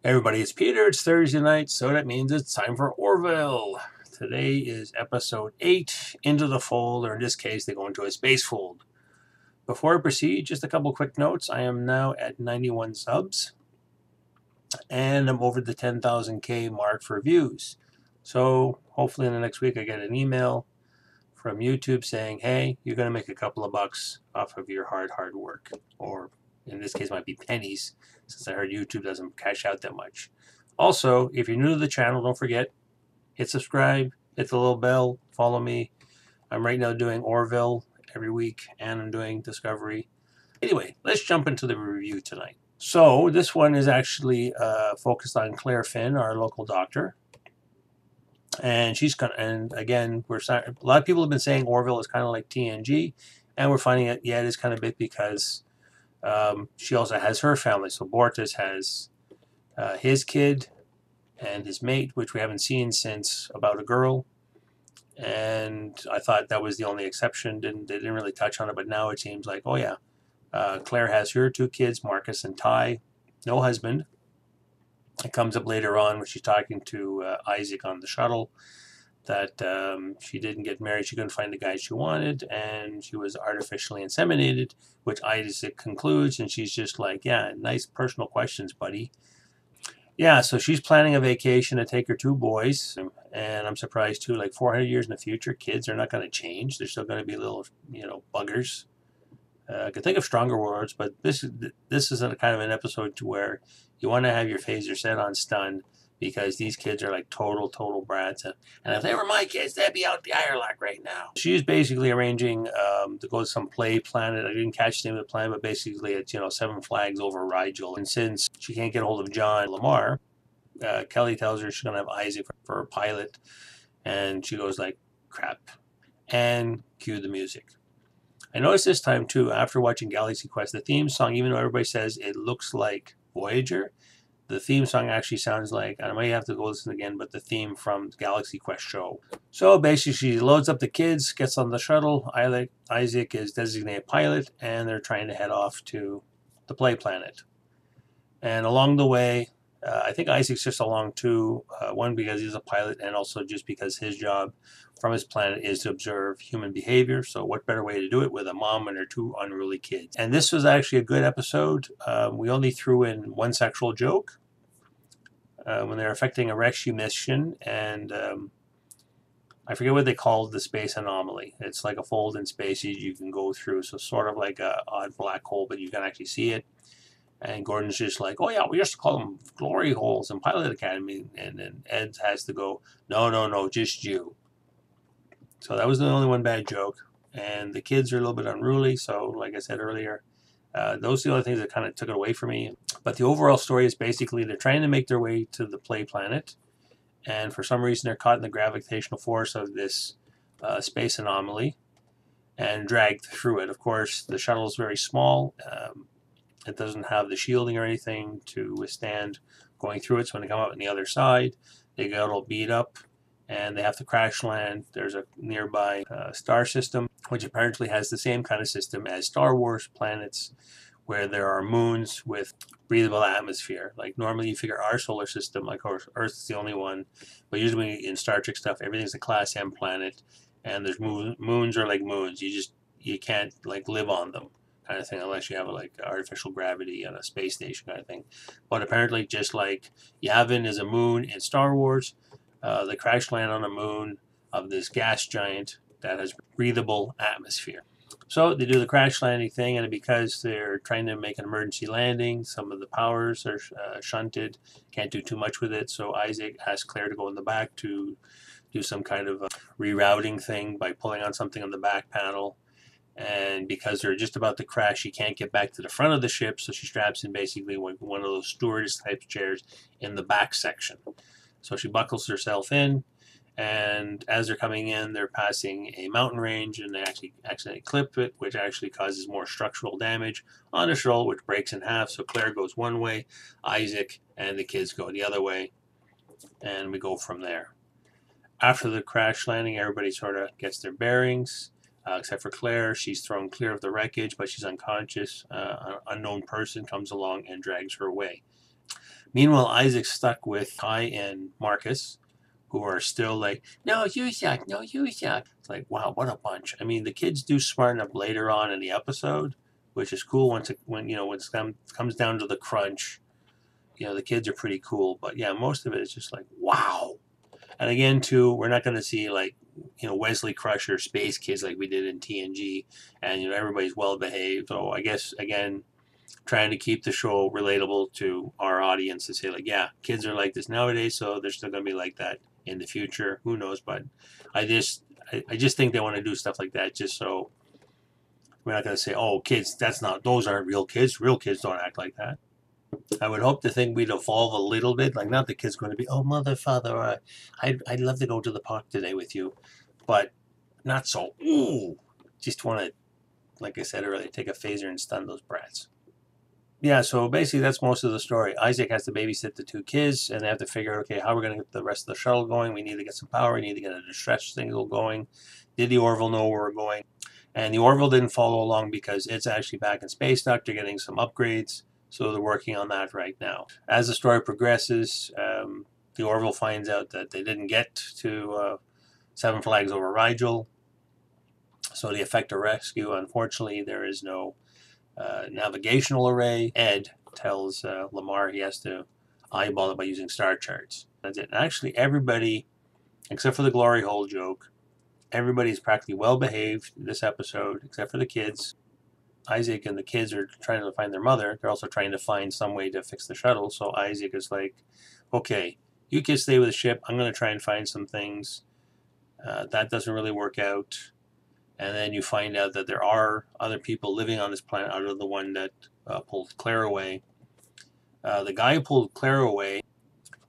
Hey everybody, it's Peter. It's Thursday night, so that means it's time for Orville. Today is episode 8, Into the Fold, or in this case, they go into a space fold. Before I proceed, just a couple quick notes. I am now at 91 subs, and I'm over the 10,000K mark for views. So hopefully in the next week I get an email from YouTube saying, hey, you're going to make a couple of bucks off of your hard work. Or in this case, it might be pennies, since I heard YouTube doesn't cash out that much. Also, if you're new to the channel, don't forget, hit subscribe, hit the little bell, follow me. I'm right now doing Orville every week, and I'm doing Discovery. Anyway, let's jump into the review tonight. So this one is actually focused on Clair Finn, our local doctor. And she's kind of, and again, a lot of people have been saying Orville is kind of like TNG, and we're finding it, yeah, it is kind of big because she also has her family. So Bortus has his kid and his mate, which we haven't seen since About a Girl. And I thought that was the only exception. They didn't really touch on it, but now it seems like, oh yeah, Claire has her 2 kids, Marcus and Ty, no husband. It comes up later on when she's talking to Isaac on the shuttle that she didn't get married. She couldn't find the guy she wanted, and she was artificially inseminated, which Isaac concludes, and she's just like, yeah, nice personal questions, buddy. Yeah, so she's planning a vacation to take her 2 boys, and I'm surprised too, like 400 years in the future, kids are not going to change. They're still going to be little, buggers. I could think of stronger words, but this is a kind of an episode to where you want to have your phaser set on stun, because these kids are like total brats. And if they were my kids, they'd be out the Irelac right now. She's basically arranging to go to some play planet. I didn't catch the name of the planet, but basically it's, 7 flags over Rigel. And since she can't get a hold of John Lamar, Kelly tells her she's going to have Isaac for a pilot. And she goes like, crap. And cue the music. I noticed this time too, after watching Galaxy Quest, the theme song, even though everybody says it looks like Voyager, the theme song actually sounds like, I might have to go listen again, but the theme from the Galaxy Quest show. So basically she loads up the kids, gets on the shuttle, Isaac is designated pilot, and they're trying to head off to the play planet. And along the way, I think Isaac's just along too, one because he's a pilot, and also just because his job from his planet is to observe human behavior. So what better way to do it with a mom and her 2 unruly kids. And this was actually a good episode. We only threw in one sexual joke when they're affecting a rescue mission, and I forget what they called the space anomaly. It's like a fold in space you can go through, so sort of like a odd black hole, but you can actually see it. And Gordon's just like, oh yeah, we used to call them glory holes in Pilot Academy. And then Ed has to go, no, just you. So that was the only one bad joke. And the kids are a little bit unruly. So like I said earlier, those are the only things that kind of took it away from me. But the overall story is basically they're trying to make their way to the play planet. And for some reason, they're caught in the gravitational force of this space anomaly and dragged through it. Of course, the shuttle is very small. It doesn't have the shielding or anything to withstand going through it. So when they come out on the other side, they get all beat up and they have to crash land. There's a nearby star system, which apparently has the same kind of system as Star Wars planets, where there are moons with breathable atmosphere. Like normally you figure our solar system, like Earth's the only one, but usually in Star Trek stuff, everything's a Class M planet, and there's moons are like moons. You can't like live on them, kind of thing, unless you have like artificial gravity on a space station kind of thing. But apparently, just like Yavin is a moon in Star Wars, they crash land on a moon of this gas giant that has breathable atmosphere. So they do the crash landing thing, and because they're trying to make an emergency landing, some of the powers are shunted, can't do too much with it. So Isaac asks Claire to go in the back to do some kind of rerouting thing by pulling on something on the back panel. And because they're just about to crash, she can't get back to the front of the ship, so she straps in basically one of those stewardess type chairs in the back section. So she buckles herself in, and as they're coming in, they're passing a mountain range, and they actually accidentally clip it, which actually causes more structural damage on the shuttle, which breaks in half. So Claire goes one way, Isaac and the kids go the other way, and we go from there. After the crash landing, everybody sort of gets their bearings. Except for Claire, she's thrown clear of the wreckage, but she's unconscious. An unknown person comes along and drags her away. Meanwhile, Isaac's stuck with Ty and Marcus, who are still like, no, you suck, no, you suck. It's like, wow, what a bunch. I mean, the kids do smarten up later on in the episode, which is cool when it comes down to the crunch. The kids are pretty cool, but yeah, most of it is just like, wow. And again, too, we're not going to see like, Wesley Crusher space kids like we did in TNG, and everybody's well behaved. So I guess again, trying to keep the show relatable to our audience to say like, yeah, kids are like this nowadays, so they're still going to be like that in the future. Who knows? But I just think they want to do stuff like that just so we're not going to say, oh, kids, those aren't real kids. Real kids don't act like that. I would hope to think we'd evolve a little bit. Like, not the kids going to be, oh, mother, father, I'd love to go to the park today with you. But not so, ooh, just want to, like I said earlier, take a phaser and stun those brats. Yeah, so basically that's most of the story. Isaac has to babysit the two kids, and they have to figure out, okay, how we're going to get the rest of the shuttle going. We need to get some power. We need to get a distress signal going. Did the Orville know where we're going? And the Orville didn't follow along because it's actually back in space dock. They're getting some upgrades, so they're working on that right now. As the story progresses, the Orville finds out that they didn't get to Seven Flags over Rigel, so they effect a rescue. Unfortunately, there is no navigational array. Ed tells Lamar he has to eyeball it by using star charts. That's it. Actually, everybody, except for the glory hole joke, everybody's practically well behaved this episode, except for the kids. Isaac and the kids are trying to find their mother. They're also trying to find some way to fix the shuttle. So Isaac is like, okay, you kids stay with the ship. I'm going to try and find some things. That doesn't really work out. And then you find out that there are other people living on this planet other than the one that pulled Claire away. The guy who pulled Claire away,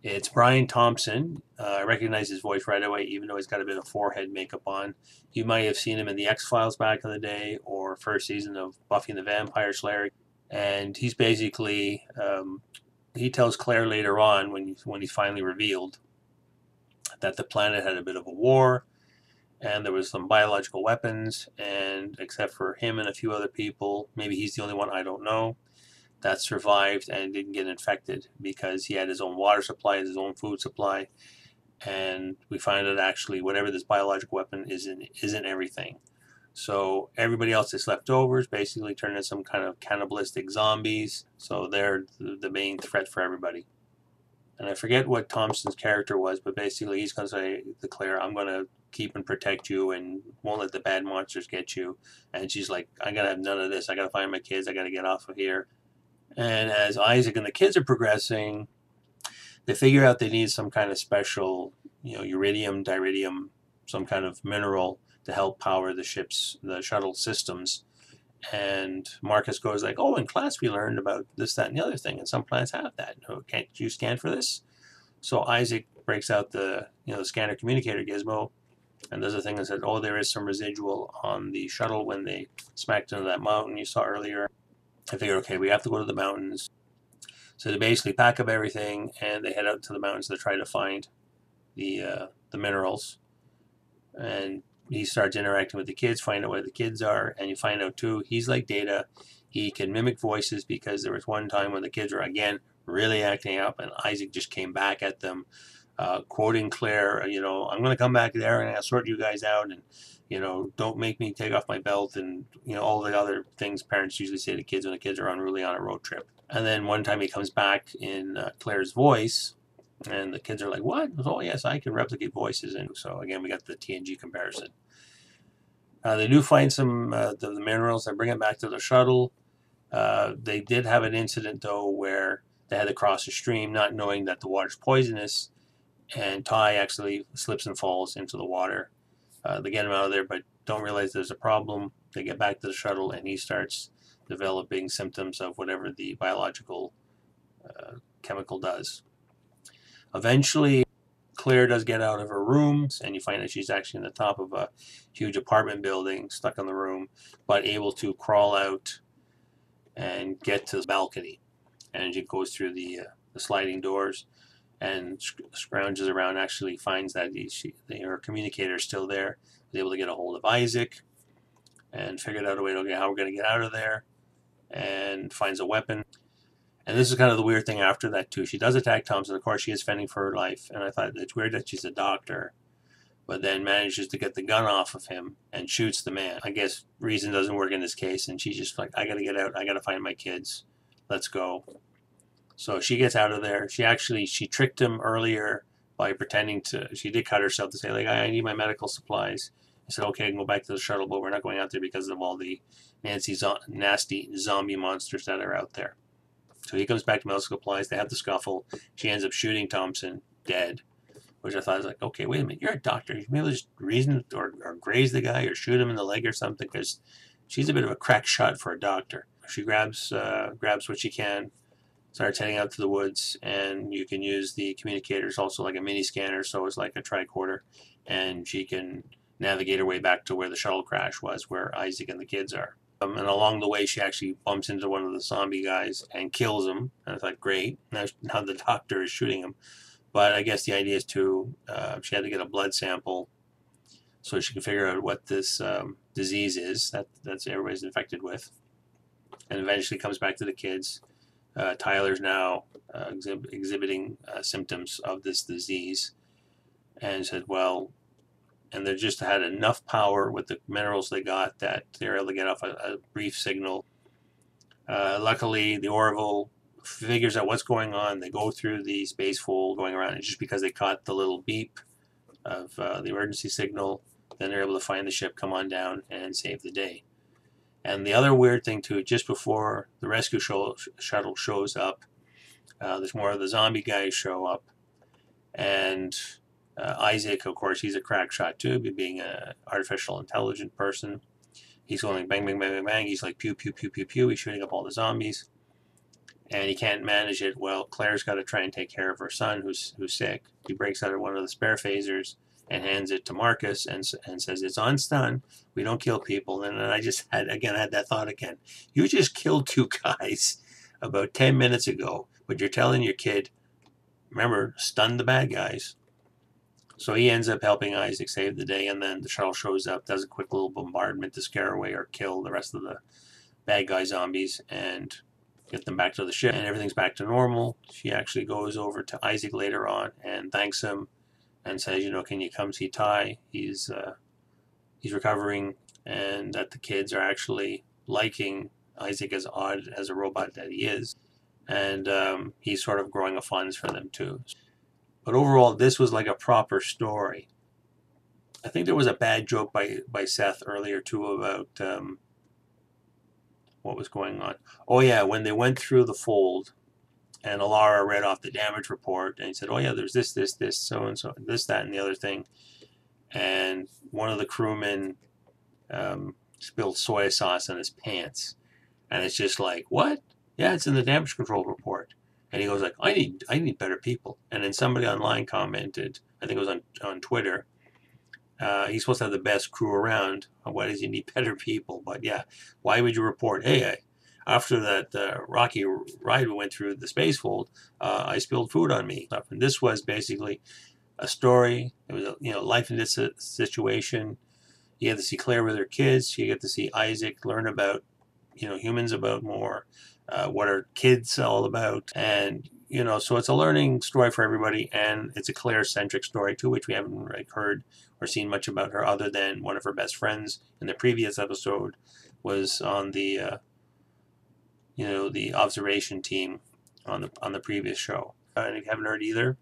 it's Brian Thompson. I recognize his voice right away, even though he's got a bit of forehead makeup on. You might have seen him in the X-Files back in the day, or first season of Buffy and the Vampire Slayer. And he's basically, he tells Claire later on, when he's finally revealed, that the planet had a bit of a war, and there was some biological weapons, and except for him and a few other people, maybe he's the only one, I don't know, that survived and didn't get infected because he had his own water supply, his own food supply, and we find that actually whatever this biological weapon isn't everything. So everybody else that's left over is basically turned into some kind of cannibalistic zombies, so they're the main threat for everybody. And I forget what Thompson's character was, but basically he's going to say to Claire, I'm going to keep and protect you and won't let the bad monsters get you. And she's like, I got to have none of this. I got to find my kids. I got to get off of here. And as Isaac and the kids are progressing, they figure out they need some kind of special, uridium, diridium, some kind of mineral to help power the shuttle systems. And Marcus goes like, oh, in class we learned about this, that, and the other thing, and some planets have that. Oh, can't you scan for this? So Isaac breaks out the scanner communicator gizmo and does a thing and said, oh, there is some residual on the shuttle when they smacked into that mountain you saw earlier. I figured, okay, we have to go to the mountains. So they basically pack up everything and they head out to the mountains to try to find the minerals. And he starts interacting with the kids, find out where the kids are, and you find out too, he's like Data. He can mimic voices because there was one time when the kids were again really acting up, and Isaac just came back at them, quoting Claire, I'm going to come back there and I'll sort you guys out, and don't make me take off my belt, and all the other things parents usually say to kids when the kids are unruly on a road trip. And then one time he comes back in Claire's voice. And the kids are like, what? Oh, yes, I can replicate voices. And so, again, we got the TNG comparison. They do find some the minerals that bring it back to the shuttle. They did have an incident, though, where they had to cross a stream, not knowing that the water's poisonous. And Ty actually slips and falls into the water. They get him out of there, but don't realize there's a problem. They get back to the shuttle, and he starts developing symptoms of whatever the biological chemical does. Eventually, Claire does get out of her room, and you find that she's actually in the top of a huge apartment building, stuck in the room, but able to crawl out and get to the balcony. And she goes through the sliding doors and scrounges around, actually finds that her communicator is still there, is able to get a hold of Isaac, and figured out a way to, okay, how we're going to get out of there, and finds a weapon. And this is kind of the weird thing after that, too. She does attack Thompson. Of course, she is fending for her life. And I thought it's weird that she's a doctor, but then manages to get the gun off of him and shoots the man. I guess reason doesn't work in this case, and she's just like, I got to get out. I got to find my kids. Let's go. So she gets out of there. She tricked him earlier by pretending she did cut herself to say, like, I need my medical supplies. I said, okay, I can go back to the shuttle, but we're not going out there because of all the nasty zombie monsters that are out there. So he comes back to medical supplies. They have the scuffle. She ends up shooting Thompson dead, which I thought was like, okay, wait a minute, you're a doctor. You maybe just reason or graze the guy or shoot him in the leg or something, because she's a bit of a crack shot for a doctor. She grabs what she can, starts heading out to the woods, and you can use the communicators also like a mini scanner, so it's like a tricorder, and she can navigate her way back to where the shuttle crash was, where Isaac and the kids are. And along the way, she actually bumps into one of the zombie guys and kills him. And I thought, great, now the doctor is shooting him. But I guess the idea is she had to get a blood sample so she can figure out what this disease is that's everybody's infected with. And eventually comes back to the kids. Tyler's now exhibiting symptoms of this disease. And said, well, and they just had enough power with the minerals they got that they were able to get off a brief signal. Luckily, the Orville figures out what's going on. They go through the space fold going around, and just because they caught the little beep of the emergency signal, then they're able to find the ship, come on down, and save the day. And the other weird thing, too, just before the rescue shuttle shows up, there's more of the zombie guys show up, and Isaac, of course, he's a crack shot too, being an artificial intelligent person. He's going bang, bang, bang, bang, bang. He's like pew, pew, pew, pew, pew. He's shooting up all the zombies. And he can't manage it. Well, Claire's got to try and take care of her son who's sick. He breaks out of one of the spare phasers and hands it to Marcus and says, it's on stun. We don't kill people. And then I had that thought again. You just killed 2 guys about 10 minutes ago, but you're telling your kid, remember, stun the bad guys. So he ends up helping Isaac save the day, and then the shuttle shows up, does a quick little bombardment to scare away or kill the rest of the bad guy zombies and get them back to the ship, and everything's back to normal. She actually goes over to Isaac later on and thanks him and says, can you come see Ty? He's recovering, and that the kids are actually liking Isaac as odd as a robot that he is, and he's sort of growing a fondness for them too. But overall, this was like a proper story. I think there was a bad joke by Seth earlier, too, about what was going on. Oh, yeah, when they went through the fold, and Alara read off the damage report, and he said, oh, yeah, there's this, so-and-so, this, that, and the other thing. And one of the crewmen spilled soy sauce on his pants. And it's just like, what? Yeah, it's in the damage control report. And he goes like, I need better people. And then somebody online commented, I think it was on Twitter, he's supposed to have the best crew around. Why does he need better people? But yeah, why would you report, hey, after that rocky ride we went through the space fold, I spilled food on me. And this was basically a story. It was a life in this situation. You get to see Claire with her kids. You get to see Isaac learn about humans about more. What are kids all about? And, so it's a learning story for everybody, and it's a Claire-centric story, too, which we haven't really heard or seen much about her other than one of her best friends in the previous episode was on the, the observation team on the previous show. And if you haven't heard either,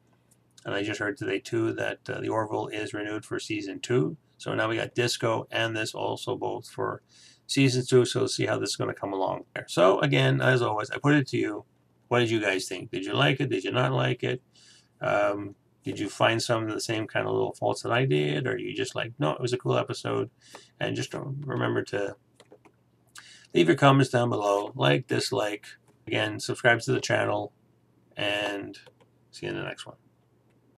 and I just heard today, too, that the Orville is renewed for Season 2. So now we got Disco and this also both for Season 2, so we'll see how this is going to come along. So again, as always, I put it to you. What did you guys think? Did you like it? Did you not like it? Did you find some of the same kind of little faults that I did? Or are you just like, no, it was a cool episode? And just remember to leave your comments down below. Like, dislike. Again, subscribe to the channel. And see you in the next one.